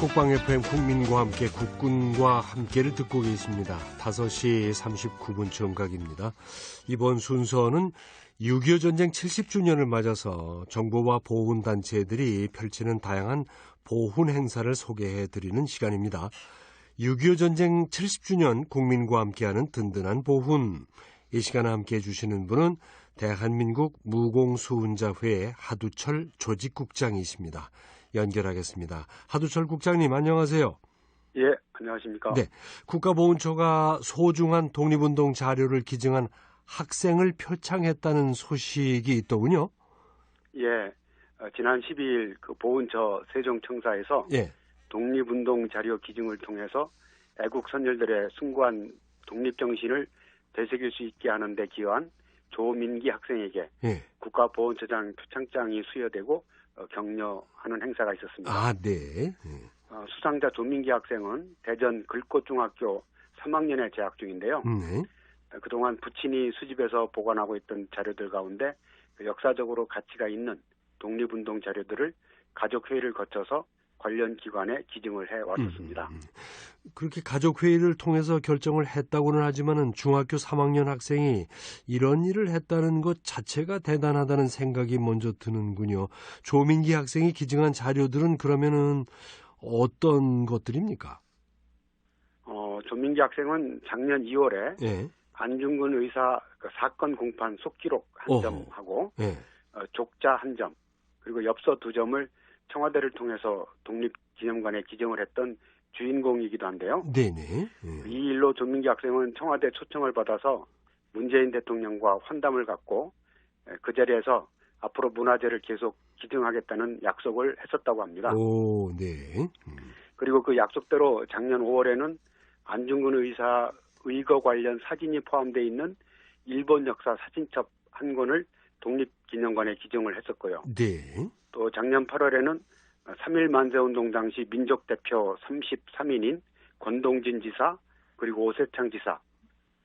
북방 FM 국민과 함께 국군과 함께를 듣고 계십니다. 5시 39분 정각입니다. 이번 순서는 6.25 전쟁 70주년을 맞아서 정부와 보훈단체들이 펼치는 다양한 보훈 행사를 소개해드리는 시간입니다. 6.25 전쟁 70주년 국민과 함께하는 든든한 보훈. 이 시간에 함께해 주시는 분은 대한민국 무공수훈자회 하두철 조직국장이십니다. 연결하겠습니다. 하두철 국장님 안녕하세요. 예, 안녕하십니까. 네, 국가보훈처가 소중한 독립운동 자료를 기증한 학생을 표창했다는 소식이 있더군요. 예, 지난 12일 그 보훈처 세종청사에서 예. 독립운동 자료 기증을 통해서 애국 선열들의 숭고한 독립정신을 되새길 수 있게 하는 데 기여한 조민기 학생에게 예. 국가보훈처장 표창장이 수여되고 격려하는 행사가 있었습니다. 아, 네. 수상자 조민기 학생은 대전 글꽃중학교 3학년에 재학 중인데요. 네. 그동안 부친이 수집해서 보관하고 있던 자료들 가운데 역사적으로 가치가 있는 독립운동 자료들을 가족회의를 거쳐서 관련 기관에 기증을 해왔었습니다. 그렇게 가족회의를 통해서 결정을 했다고는 하지만은 중학교 3학년 학생이 이런 일을 했다는 것 자체가 대단하다는 생각이 먼저 드는군요. 조민기 학생이 기증한 자료들은 그러면은 어떤 것들입니까? 조민기 학생은 작년 2월에 예. 안중근 의사 사건 공판 속기록 한 점하고 예. 족자 한 점, 그리고 엽서 2점을 청와대를 통해서 독립기념관에 기증을 했던 주인공이기도 한데요. 네네. 이 일로 조민기 학생은 청와대 초청을 받아서 문재인 대통령과 환담을 갖고 그 자리에서 앞으로 문화재를 계속 기증하겠다는 약속을 했었다고 합니다. 오, 네. 그리고 그 약속대로 작년 5월에는 안중근 의사 의거 관련 사진이 포함되어 있는 일본 역사 사진첩 한 권을 독립기념관에 기증을 했었고요. 네. 또 작년 8월에는 3.1 만세운동 당시 민족대표 33인인 권동진 지사, 그리고 오세창 지사,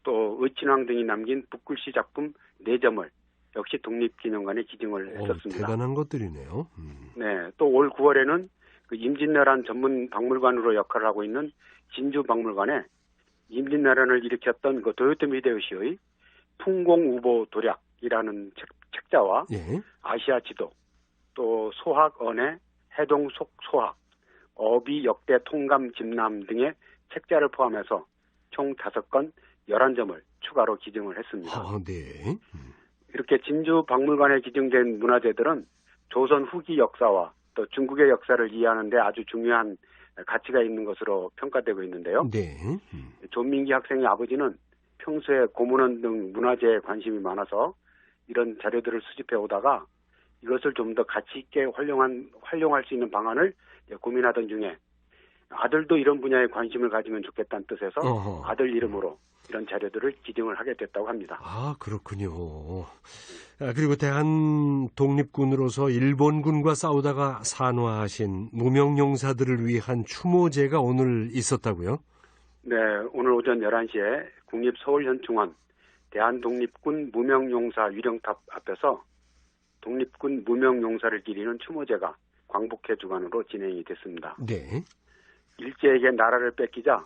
또 의친왕 등이 남긴 붓글씨 작품 4점을 역시 독립기념관에 기증을 했었습니다. 대단한 것들이네요. 네, 또 올 9월에는 그 임진왜란 전문 박물관으로 역할을 하고 있는 진주박물관에 임진왜란을 일으켰던 그 도요토미 히데요시의 풍공우보 도략이라는 책자와 예. 아시아 지도, 또 소학언의 해동속 소학, 어비 역대 통감 집남 등의 책자를 포함해서 총 5건 11점을 추가로 기증을 했습니다. 아, 네. 이렇게 진주 박물관에 기증된 문화재들은 조선 후기 역사와 또 중국의 역사를 이해하는 데 아주 중요한 가치가 있는 것으로 평가되고 있는데요. 네. 조민기 학생의 아버지는 평소에 고문원 등 문화재에 관심이 많아서 이런 자료들을 수집해 오다가 이것을 좀 더 가치 있게 활용할 수 있는 방안을 고민하던 중에 아들도 이런 분야에 관심을 가지면 좋겠다는 뜻에서 아들 이름으로 이런 자료들을 기증을 하게 됐다고 합니다. 아, 그렇군요. 그리고 대한 독립군으로서 일본군과 싸우다가 산화하신 무명용사들을 위한 추모제가 오늘 있었다고요? 네, 오늘 오전 11시에 국립서울현충원 대한독립군 무명용사 위령탑 앞에서 독립군 무명용사를 기리는 추모제가 광복회 주관으로 진행이 됐습니다. 네. 일제에게 나라를 뺏기자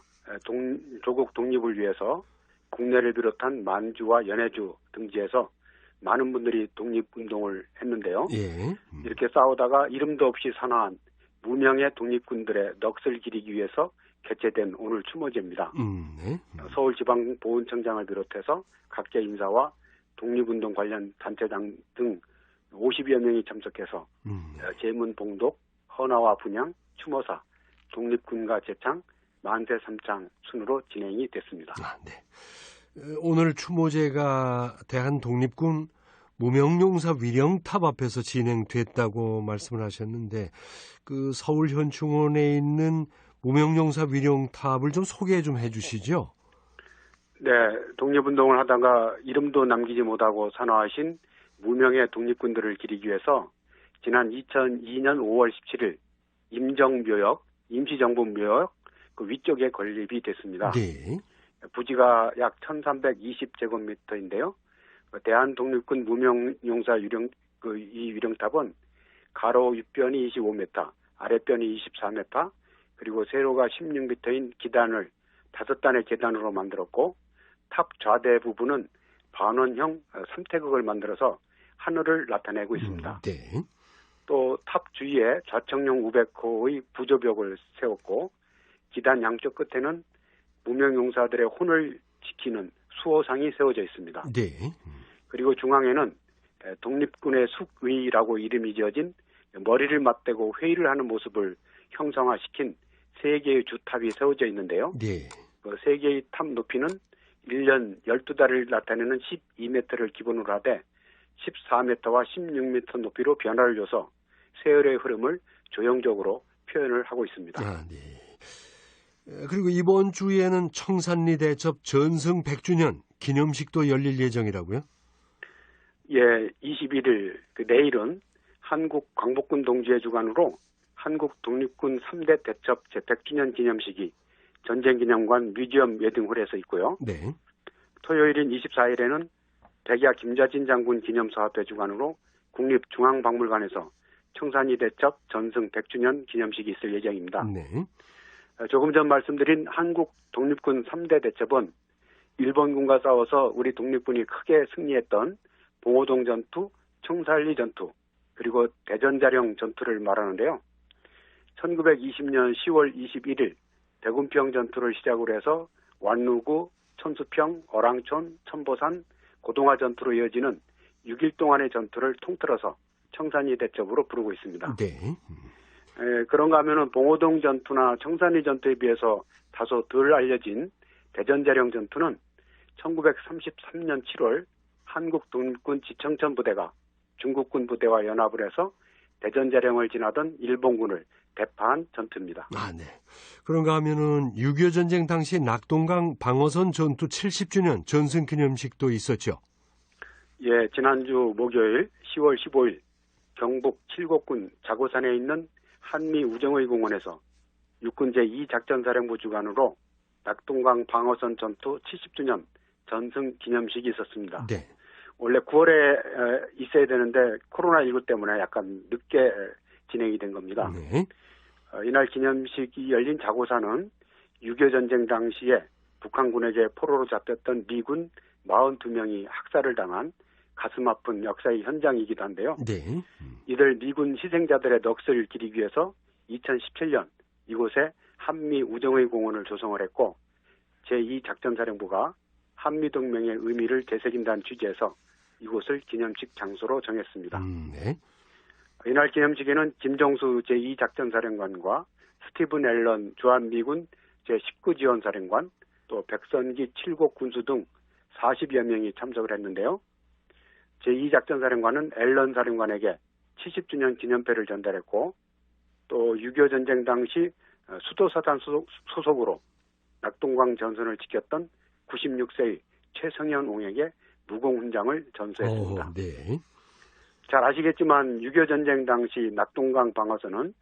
조국 독립을 위해서 국내를 비롯한 만주와 연해주 등지에서 많은 분들이 독립운동을 했는데요. 예. 이렇게 싸우다가 이름도 없이 산화한 무명의 독립군들의 넋을 기리기 위해서 개최된 오늘 추모제입니다. 네. 서울지방보훈청장을 비롯해서 각계 인사와 독립운동 관련 단체장 등 50여 명이 참석해서 제문 봉독, 헌화와 분향, 추모사, 독립군가 제창, 만세 삼창 순으로 진행이 됐습니다. 아, 네. 오늘 추모제가 대한독립군 무명용사 위령탑 앞에서 진행됐다고 말씀을 하셨는데 그 서울현충원에 있는 무명용사 위령탑을 좀 소개 좀 해주시죠. 네, 독립운동을 하다가 이름도 남기지 못하고 산화하신 무명의 독립군들을 기리기 위해서 지난 2002년 5월 17일 임정묘역, 임시정부묘역 그 위쪽에 건립이 됐습니다. 네. 부지가 약 1320제곱미터인데요. 대한독립군 무명용사 이 위령탑은 가로 윗변이 25m, 아랫변이 24m, 그리고 세로가 16m인 기단을 5단의 계단으로 만들었고 탑 좌대 부분은 반원형 삼태극을 만들어서 하늘을 나타내고 있습니다. 네. 또 탑 주위에 좌청룡 우백호의 부조벽을 세웠고 기단 양쪽 끝에는 무명용사들의 혼을 지키는 수호상이 세워져 있습니다. 네. 그리고 중앙에는 독립군의 숙의라고 이름이 지어진 머리를 맞대고 회의를 하는 모습을 형상화시킨 3개의 주탑이 세워져 있는데요. 네. 그 3개의 탑 높이는 1년 12달을 나타내는 12m를 기본으로 하되 14m와 16m 높이로 변화를 줘서 세월의 흐름을 조형적으로 표현을 하고 있습니다. 아, 네. 그리고 이번 주에는 청산리 대첩 전승 100주년 기념식도 열릴 예정이라고요? 예, 21일 내일은 한국 광복군 동지의 주관으로 한국 독립군 3대 대첩 제100주년 기념식이 전쟁기념관 뮤지엄 웨딩홀에서 있고요. 네. 토요일인 24일에는 백야 김자진 장군 기념사업회 주관으로 국립중앙박물관에서 청산리 대첩 전승 100주년 기념식이 있을 예정입니다. 네. 조금 전 말씀드린 한국 독립군 3대 대첩은 일본군과 싸워서 우리 독립군이 크게 승리했던 봉오동 전투, 청산리 전투, 그리고 대전자령 전투를 말하는데요. 1920년 10월 21일 대군평 전투를 시작으로 해서 완루구, 천수평, 어랑촌, 천보산, 고동화 전투로 이어지는 6일 동안의 전투를 통틀어서 청산리 대첩으로 부르고 있습니다. 네. 그런가 하면은 봉오동 전투나 청산리 전투에 비해서 다소 덜 알려진 대전자령 전투는 1933년 7월 한국 독립군 지청천 부대가 중국군 부대와 연합을 해서 대전자령을 지나던 일본군을 대파한 전투입니다. 아, 네. 그런가 하면은 6.25 전쟁 당시 낙동강 방어선 전투 70주년 전승 기념식도 있었죠. 예, 지난주 목요일 10월 15일 경북 칠곡군 자고산에 있는 한미 우정의 공원에서 육군 제2작전사령부 주관으로 낙동강 방어선 전투 70주년 전승 기념식이 있었습니다. 네. 원래 9월에 있어야 되는데 코로나19 때문에 약간 늦게 진행이 된 겁니다. 네. 이날 기념식이 열린 자고산은 6.25 전쟁 당시에 북한군에게 포로로 잡혔던 미군 42명이 학살을 당한 가슴 아픈 역사의 현장이기도 한데요. 네. 이들 미군 희생자들의 넋을 기리기 위해서 2017년 이곳에 한미 우정의 공원을 조성을 했고 제2작전사령부가 한미동맹의 의미를 되새긴다는 취지에서 이곳을 기념식 장소로 정했습니다. 네. 이날 기념식에는 김정수 제2작전사령관과 스티븐 앨런 주한미군 제19지원사령관 또 백선기 7곡 군수 등 40여 명이 참석을 했는데요. 제2작전사령관은 앨런 사령관에게 70주년 기념패를 전달했고 또 6.25 전쟁 당시 수도사단 소속으로 낙동강 전선을 지켰던 96세의 최성현 옹에게 무공훈장을 전수했습니다. 네. 잘 아시겠지만 6.25 전쟁 당시 낙동강 방어선은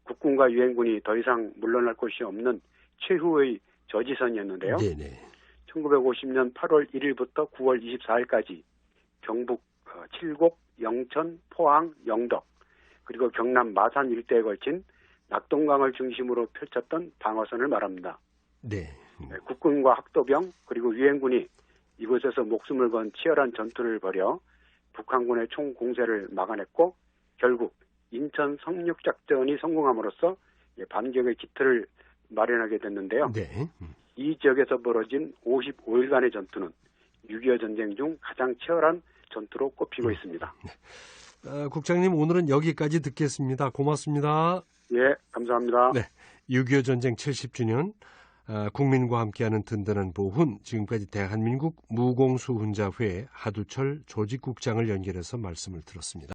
국군과 유엔군이 더 이상 물러날 곳이 없는 최후의 저지선이었는데요. 네네. 1950년 8월 1일부터 9월 24일까지 경북 칠곡, 영천, 포항, 영덕 그리고 경남 마산 일대에 걸친 낙동강을 중심으로 펼쳤던 방어선을 말합니다. 네. 국군과 학도병 그리고 유엔군이 이곳에서 목숨을 건 치열한 전투를 벌여 북한군의 총공세를 막아냈고 결국 인천 성륙작전이 성공함으로써 반격의 기틀을 마련하게 됐는데요. 네. 이 지역에서 벌어진 55일간의 전투는 6.25 전쟁 중 가장 치열한 전투로 꼽히고 있습니다. 국장님 오늘은 여기까지 듣겠습니다. 고맙습니다. 예, 감사합니다. 네, 6.25 전쟁 70주년 국민과 함께하는 든든한 보훈 지금까지 대한민국 무공수훈자회 하두철 조직국장을 연결해서 말씀을 들었습니다.